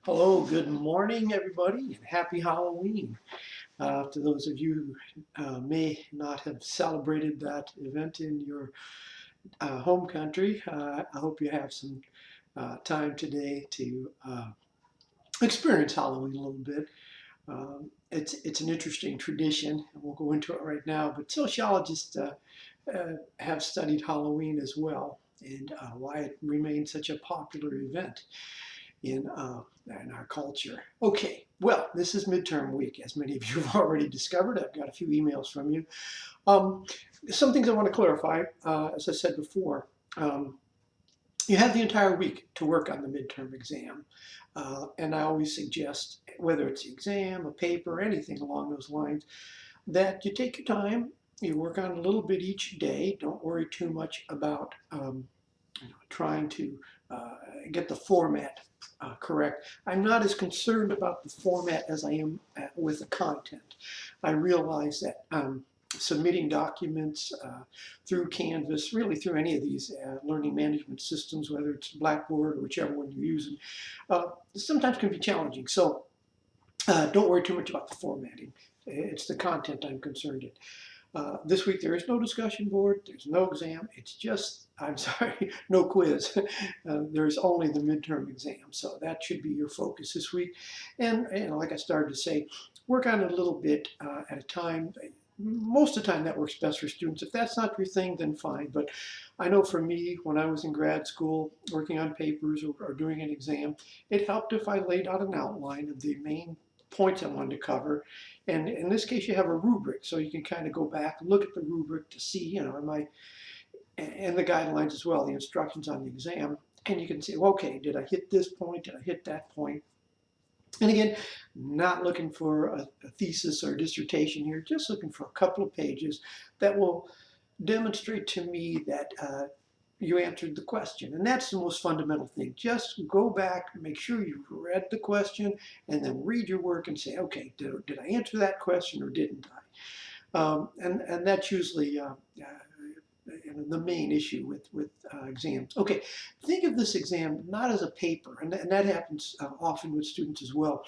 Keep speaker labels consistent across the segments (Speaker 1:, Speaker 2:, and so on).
Speaker 1: Hello, good morning, everybody, and happy Halloween. To those of you who may not have celebrated that event in your home country, I hope you have some time today to experience Halloween a little bit. It's an interesting tradition, and we'll go into it right now, but sociologists have studied Halloween as well and why it remains such a popular event in our culture. Okay, well, this is midterm week, as many of you have already discovered. I've got a few emails from you. Um, some things I want to clarify, as I said before. You have the entire week to work on the midterm exam. And I always suggest, whether it's the exam, a paper, anything along those lines, that you take your time, you work on a little bit each day. Don't worry too much about trying to get the format correct. I'm not as concerned about the format as I am with the content. I realize that submitting documents through Canvas, really through any of these learning management systems, whether it's Blackboard or whichever one you're using, sometimes can be challenging. So don't worry too much about the formatting. It's the content I'm concerned in. This week there is no discussion board, there's no exam, it's just, I'm sorry, no quiz. There's only the midterm exam, so that should be your focus this week. And like I started to say, work on it a little bit at a time. Most of the time that works best for students. If that's not your thing, then fine. But I know for me, when I was in grad school, working on papers or doing an exam, it helped if I laid out an outline of the main points I wanted to cover. And in this case, you have a rubric, so you can kind of go back and look at the rubric to see, and the guidelines as well, the instructions on the exam. And you can say, well, okay, did I hit this point? Did I hit that point? And again, not looking for a thesis or a dissertation here, just looking for a couple of pages that will demonstrate to me that you answered the question. And that's the most fundamental thing. Just go back, make sure you read the question, and then read your work and say, okay, did I answer that question or didn't I? And that's usually the main issue with exams. Okay, think of this exam not as a paper, and that happens often with students as well.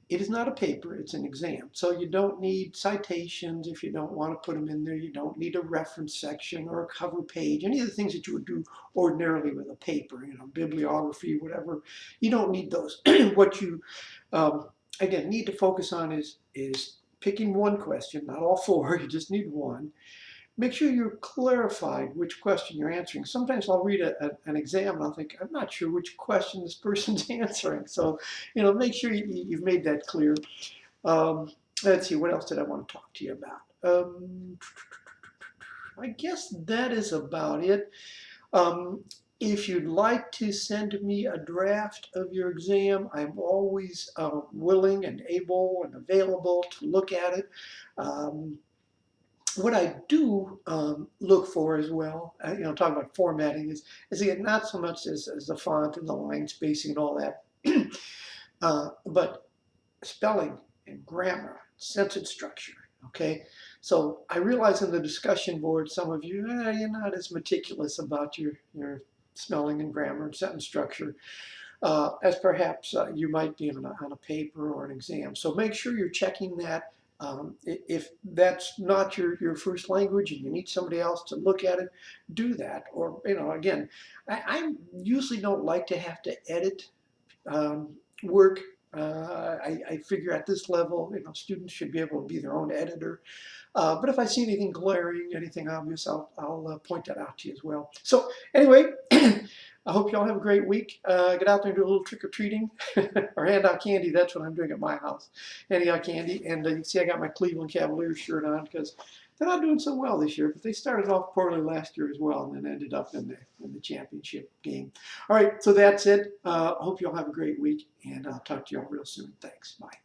Speaker 1: It is not a paper, it's an exam. So you don't need citations if you don't want to put them in there. You don't need a reference section or a cover page, any of the things that you would do ordinarily with a paper, bibliography, whatever. You don't need those. What you, again, need to focus on is picking one question, not all four, you just need one. Make sure you're clarified which question you're answering. Sometimes I'll read an exam and I'll think, I'm not sure which question this person's answering. So, make sure you've made that clear. Let's see, what else did I want to talk to you about? I guess that is about it. If you'd like to send me a draft of your exam, I'm always willing and able and available to look at it. What I do look for as well, talking about formatting, is again, not so much as the font and the line spacing and all that, but spelling and grammar, sentence structure, okay? So I realize in the discussion board, some of you, you're not as meticulous about your spelling and grammar and sentence structure as perhaps you might be on a paper or an exam. So make sure you're checking that. If that's not your first language and you need somebody else to look at it, do that. Or, again, I usually don't like to have to edit work. I figure at this level, students should be able to be their own editor. But if I see anything glaring, anything obvious, I'll point that out to you as well. So anyway, I hope you all have a great week. Get out there and do a little trick-or-treating or hand out candy. That's what I'm doing at my house, handing out candy. And you can see I got my Cleveland Cavaliers shirt on because they're not doing so well this year, but they started off poorly last year as well and then ended up in the championship game. All right, so that's it. I hope you all have a great week, and I'll talk to you all real soon. Thanks. Bye.